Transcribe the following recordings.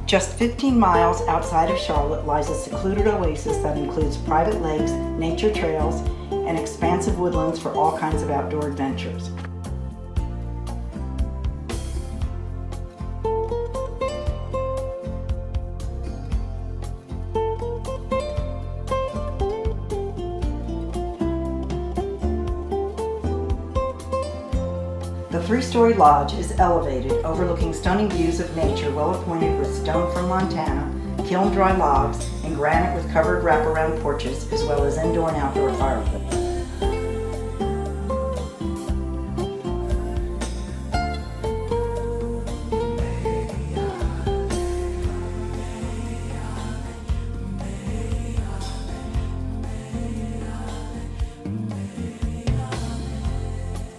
Just 15 miles outside of Charlotte lies a secluded oasis that includes private lakes, nature trails, and expansive woodlands for all kinds of outdoor adventures. The three-story lodge is elevated, overlooking stunning views of nature, well appointed with stone from Montana, kiln-dry logs, and granite with covered wraparound porches, as well as indoor and outdoor fireplace.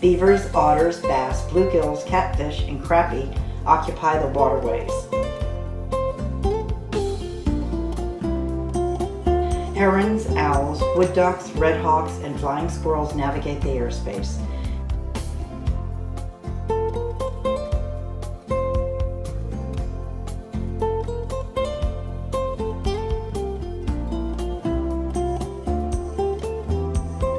Beavers, otters, bass, bluegills, catfish, and crappie occupy the waterways. Herons, owls, wood ducks, red hawks, and flying squirrels navigate the airspace.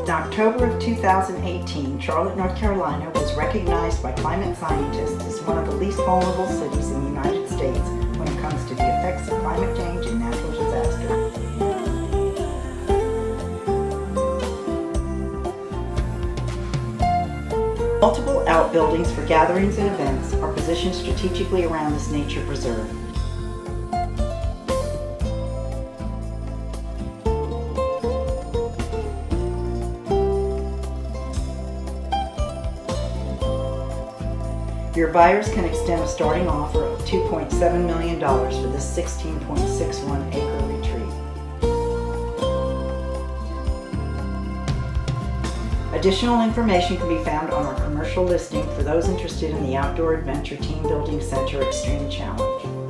In October of 2018, Charlotte, North Carolina was recognized by climate scientists as one of the least vulnerable cities in the United States when it comes to the effects of climate change and natural disasters. Multiple outbuildings for gatherings and events are positioned strategically around this nature preserve. Your buyers can extend a starting offer of $2.7 million for this 16.61 acre retreat. Additional information can be found on our commercial listing for those interested in the Outdoor Adventure Team Building Center Extreme Challenge.